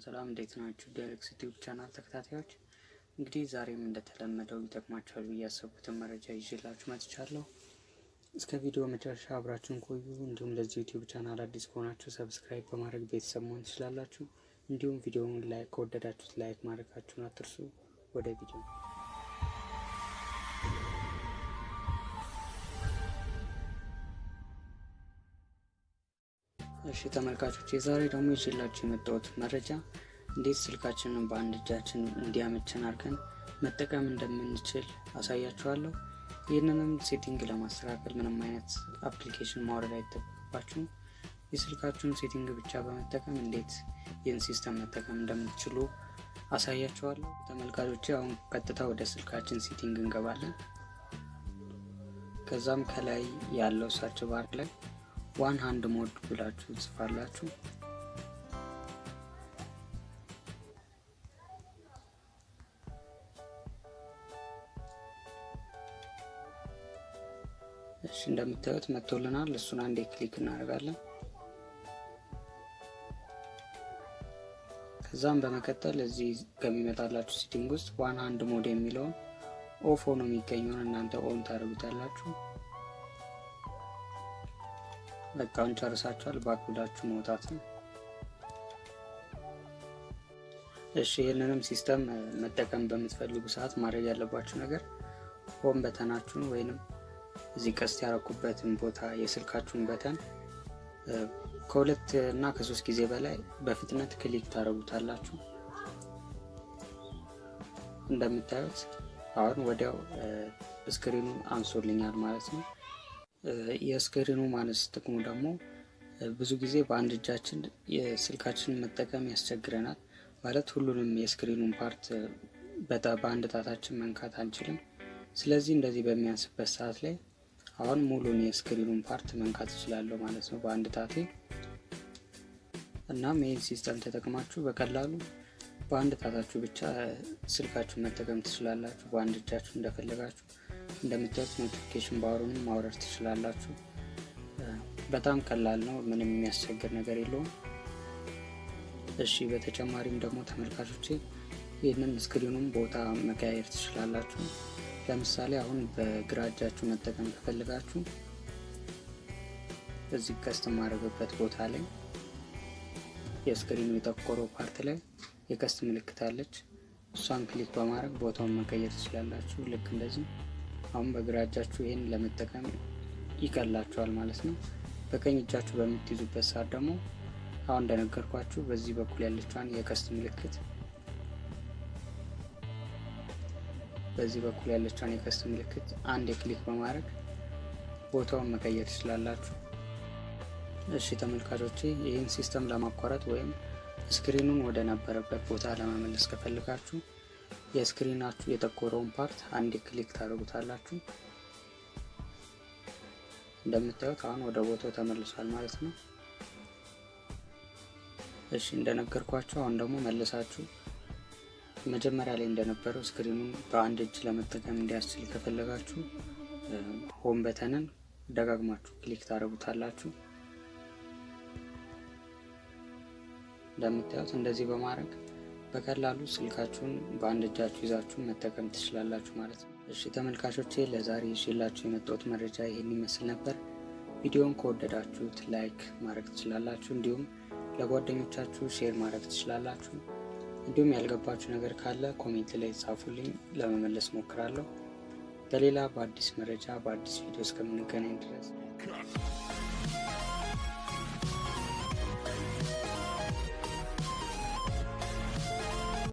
ሰላም እንዴት ናችሁ? ዳይሬክት ዩቲዩብ ቻናል ተከታታዮች እንግዲህ ዛሬም እንደተለመደው ይጠቅማችኋል ብዬ ያሰብኩትን መረጃ ይዤላችሁ መጥቻለሁ። እስከ ቪዲዮ መጨረሻ አብራችሁን ቆዩ። እንዲሁም ለዚህ ዩቲዩብ ቻናል አዲስ ከሆናችሁ ሰብስክራይብ በማድረግ ቤተሰብ መሆን ትችላላችሁ። እንዲሁም ቪዲዮውን ላይክ ከወደዳችሁት ላይክ ማድረጋችሁን አትርሱ። ወደ ቪዲዮ እሺ ተመልካቾች የዛሬ ደግሞ ይዤላችሁ የመጣሁት መረጃ እንዴት ስልካችንን በአንድ እጃችን እንዲያመቸን አድርገን መጠቀም እንደምንችል አሳያችኋለሁ። ይህንንም ሴቲንግ ለማስተካከል ምንም አይነት አፕሊኬሽን ማውረድ አይጠበቅባችሁም። የስልካችሁን ሴቲንግ ብቻ በመጠቀም እንዴት ይህን ሲስተም መጠቀም እንደምትችሉ አሳያችኋለሁ። ተመልካቾች አሁን ቀጥታ ወደ ስልካችን ሴቲንግ እንገባለን። ከዛም ከላይ ያለው ሰርች ባር ላይ ዋን ሃንድ ሞድ ብላችሁ ጽፋላችሁ። እሺ እንደምታዩት መጥቶልናል። እሱን አንዴ ክሊክ እናደርጋለን። ከዛም በመቀጠል እዚህ ከሚመጣላችሁ ሴቲንግ ውስጥ ዋን ሃንድ ሞድ የሚለውን ኦፍ ሆኖ የሚገኘውን እናንተ ኦን ታደርጉታላችሁ። በቃውን ጨርሳችኋል። ባክ ብላችሁ መውጣት ነው። እሺ ይሄንንም ሲስተም መጠቀም በምትፈልጉ ሰዓት ማድረግ ያለባችሁ ነገር ሆም በተናችሁን ወይንም እዚህ ቀስት ያረኩበትን ቦታ የስልካችሁን በተን ከሁለት እና ከሶስት ጊዜ በላይ በፍጥነት ክሊክ ታደርጉታላችሁ። እንደምታዩት አሁን ወዲያው ስክሪኑን አንሶልኛል ማለት ነው። የስክሪኑ ማነስ ጥቅሙ ደግሞ ብዙ ጊዜ በአንድ እጃችን የስልካችንን መጠቀም ያስቸግረናል። ማለት ሁሉንም የስክሪኑን ፓርት በአንድ ጣታችን መንካት አንችልም። ስለዚህ እንደዚህ በሚያንስበት ሰዓት ላይ አሁን ሙሉን የስክሪኑን ፓርት መንካት እችላለሁ ማለት ነው በአንድ ጣቴ። እናም ይህን ሲስተም ተጠቅማችሁ በቀላሉ በአንድ ጣታችሁ ብቻ ስልካችሁን መጠቀም ትችላላችሁ፣ በአንድ እጃችሁ እንደፈለጋችሁ። እንደምታዩት ኖቲፊኬሽን ባሩንም ማውረድ ትችላላችሁ። በጣም ቀላል ነው፣ ምንም የሚያስቸግር ነገር የለውም። እሺ በተጨማሪም ደግሞ ተመልካቾቼ ይህንን ስክሪኑን ቦታ መቀያየር ትችላላችሁ። ለምሳሌ አሁን በግራ እጃችሁ መጠቀም ከፈለጋችሁ እዚህ ቀስት ማድረግበት ቦታ ላይ የስክሪኑ የጠቆረው ፓርት ላይ የቀስት ምልክት አለች። እሷን ክሊክ በማድረግ ቦታውን መቀየር ትችላላችሁ። ልክ እንደዚህ አሁን በግራ እጃችሁ ይሄን ለመጠቀም ይቀላችኋል ማለት ነው። በቀኝ እጃችሁ በምትይዙበት ሰዓት ደግሞ አሁን እንደነገርኳችሁ በዚህ በኩል ያለችዋን የቀስት ምልክት አንድ ክሊክ በማድረግ ቦታውን መቀየር ትችላላችሁ። እሺ ተመልካቾቼ ይህን ሲስተም ለማቋረጥ ወይም ስክሪኑን ወደ ነበረበት ቦታ ለመመለስ ከፈልጋችሁ የስክሪናችሁ የጠቆረውን ፓርት አንድ ክሊክ ታደርጉታላችሁ። እንደምታዩት አሁን ወደ ቦታው ተመልሷል ማለት ነው። እሺ እንደነገርኳችሁ አሁን ደግሞ መልሳችሁ መጀመሪያ ላይ እንደነበረው ስክሪኑን በአንድ እጅ ለመጠቀም እንዲያስችል ከፈለጋችሁ ሆም በተንን ደጋግማችሁ ክሊክ ታደርጉታላችሁ። እንደምታዩት እንደዚህ በማድረግ በቀላሉ ስልካችሁን በአንድ እጃችሁ ይዛችሁ መጠቀም ትችላላችሁ ማለት ነው። እሺ ተመልካቾቼ ለዛሬ ይዤላችሁ የመጣሁት መረጃ ይሄን ይመስል ነበር። ቪዲዮውን ከወደዳችሁት ላይክ ማድረግ ትችላላችሁ። እንዲሁም ለጓደኞቻችሁ ሼር ማድረግ ትችላላችሁ። እንዲሁም ያልገባችሁ ነገር ካለ ኮሜንት ላይ ጻፉልኝ፣ ለመመለስ ሞክራለሁ። በሌላ በአዲስ መረጃ በአዲስ ቪዲዮ እስከምንገናኝ ድረስ